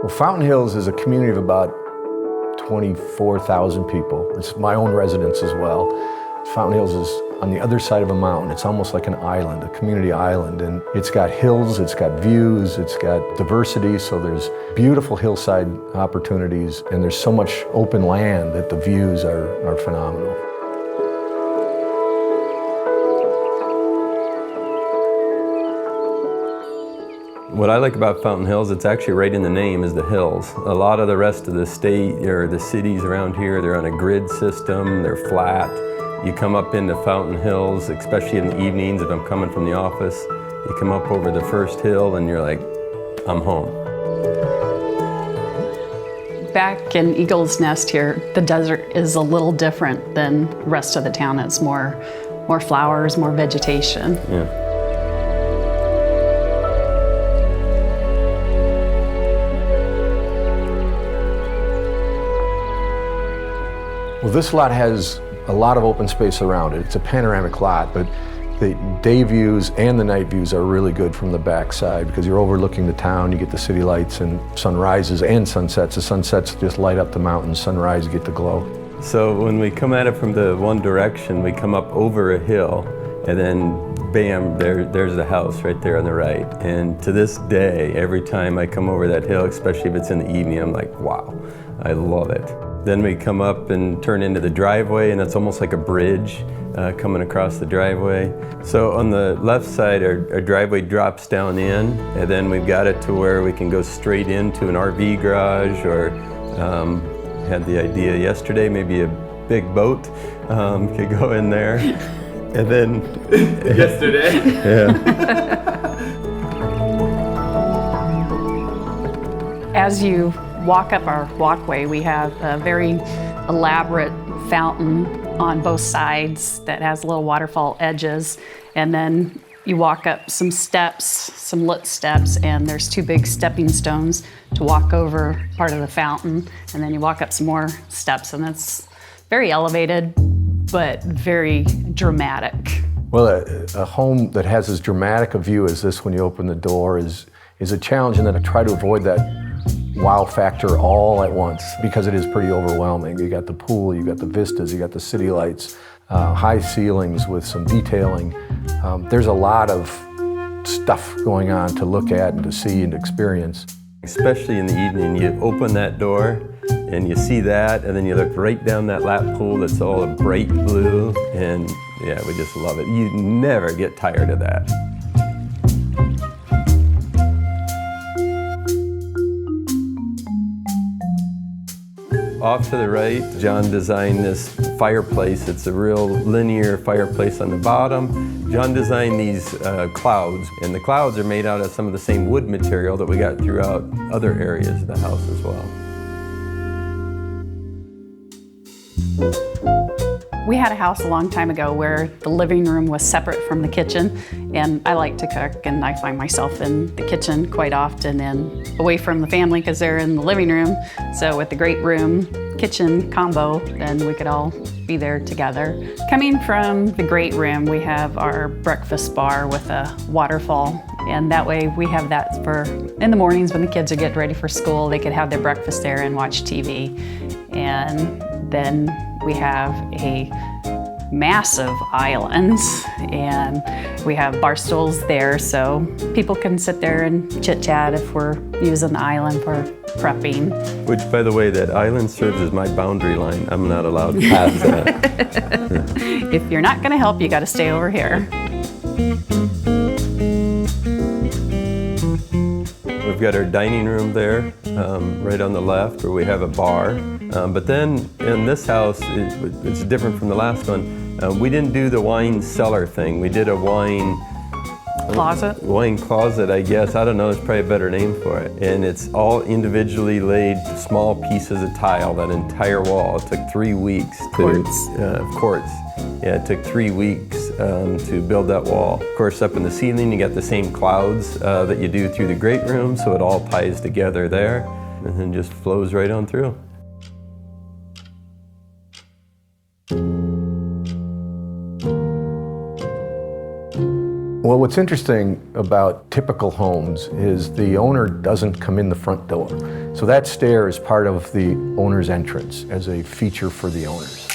Well, Fountain Hills is a community of about 24,000 people. It's my own residence as well. Fountain Hills is on the other side of a mountain. It's almost like an island, a community island, and it's got hills, it's got views, it's got diversity, so there's beautiful hillside opportunities, and there's so much open land that the views are phenomenal. What I like about Fountain Hills, it's actually right in the name, is the hills. A lot of the rest of the state, or the cities around here, they're on a grid system, they're flat. You come up into Fountain Hills, especially in the evenings if I'm coming from the office, you come up over the first hill and you're like, I'm home. Back in Eagle's Nest here, the desert is a little different than the rest of the town. It's more flowers, more vegetation. Yeah. Well, this lot has a lot of open space around it. It's a panoramic lot, but the day views and the night views are really good from the backside because you're overlooking the town, you get the city lights and sunrises and sunsets. The sunsets just light up the mountains, sunrise, you get the glow. So when we come at it from the one direction, we come up over a hill and then bam, there's the house right there on the right. And to this day, every time I come over that hill, especially if it's in the evening, I'm like, wow, I love it. Then we come up and turn into the driveway, and it's almost like a bridge coming across the driveway. So on the left side, our driveway drops down in, and then we've got it to where we can go straight into an RV garage, or had the idea yesterday, maybe a big boat could go in there. And then yesterday. Yeah. As you walk up our walkway, we have a very elaborate fountain on both sides that has little waterfall edges. And then you walk up some steps, some lit steps, and there's two big stepping stones to walk over part of the fountain. And then you walk up some more steps, and it's very elevated, but very dramatic. Well, a home that has as dramatic a view as this when you open the door is a challenge, and then I try to avoid that wow factor all at once because it is pretty overwhelming. You got the pool, you got the vistas, you got the city lights, high ceilings with some detailing. There's a lot of stuff going on to look at and to see and experience. Especially in the evening, you open that door and you see that, and then you look right down that lap pool that's all a bright blue, and yeah, we just love it. You never get tired of that. Off to the right, John designed this fireplace. It's a real linear fireplace on the bottom. John designed these clouds, and the clouds are made out of some of the same wood material that we got throughout other areas of the house as well. We had a house a long time ago where the living room was separate from the kitchen, and I like to cook, and I find myself in the kitchen quite often and away from the family because they're in the living room. So with the great room kitchen combo, then we could all be there together. Coming from the great room, we have our breakfast bar with a waterfall, and that way we have that for in the mornings when the kids are getting ready for school. They could have their breakfast there and watch TV. And then we have a massive island, and we have bar stools there so people can sit there and chit-chat if we're using the island for prepping. Which, by the way, that island serves as my boundary line. I'm not allowed past that. If you're not gonna help, you gotta stay over here. We've got our dining room there, right on the left, where we have a bar. But then in this house, it's different from the last one. We didn't do the wine cellar thing. We did a wine Closet? Wine closet, I guess. I don't know, there's probably a better name for it. And it's all individually laid small pieces of tile, that entire wall. It took 3 weeks to... Quartz. Yeah, it took 3 weeks to build that wall. Of course, up in the ceiling, you got the same clouds that you do through the great room, so it all ties together there, and then just flows right on through. Well, what's interesting about typical homes is the owner doesn't come in the front door. So that stair is part of the owner's entrance as a feature for the owners.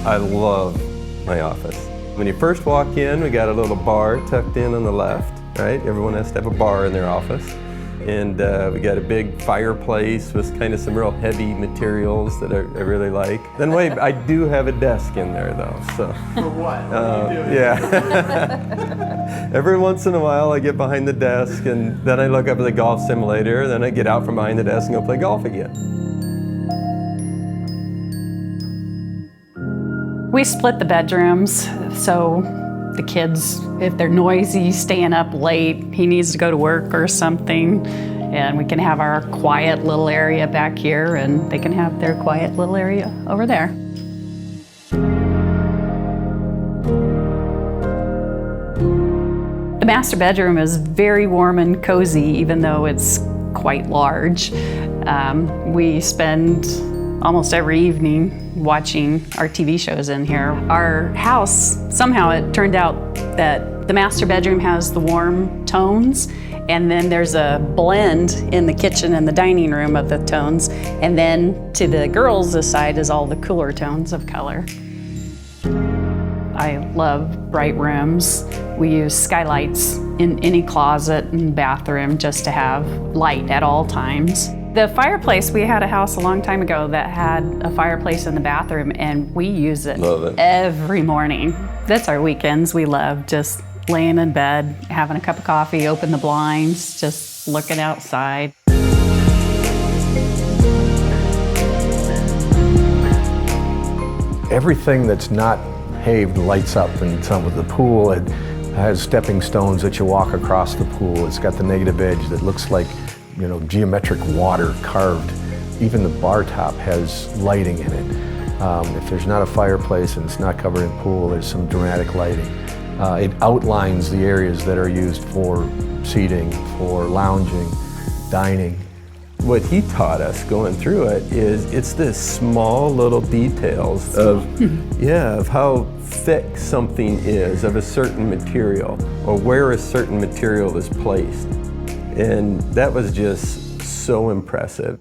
I love my office. When you first walk in, we got a little bar tucked in on the left, right? Everyone has to have a bar in their office. And we got a big fireplace with kind of some real heavy materials that I really like. Then wait, I do have a desk in there though, so. For what? Yeah. Every once in a while I get behind the desk and then I look up at the golf simulator, then I get out from behind the desk and go play golf again. We split the bedrooms, so the kids, if they're noisy, staying up late, he needs to go to work or something, and we can have our quiet little area back here, and they can have their quiet little area over there. The master bedroom is very warm and cozy, even though it's quite large. We spend almost every evening watching our TV shows in here. Our house, somehow it turned out that the master bedroom has the warm tones, and then there's a blend in the kitchen and the dining room of the tones, and then to the girls' side is all the cooler tones of color. I love bright rooms. We use skylights in any closet and bathroom just to have light at all times. The fireplace, we had a house a long time ago that had a fireplace in the bathroom, and we use it every morning. That's our weekends. We love just laying in bed, having a cup of coffee, open the blinds, just looking outside. Everything that's not paved lights up, and some of the pool, it has stepping stones that you walk across the pool. It's got the negative edge that looks like, you know, geometric water carved. Even the bar top has lighting in it. If there's not a fireplace and it's not covered in pool, there's some dramatic lighting. It outlines the areas that are used for seating, for lounging, dining. What he taught us going through it is it's the small little details of, of how thick something is of a certain material or where a certain material is placed. And that was just so impressive.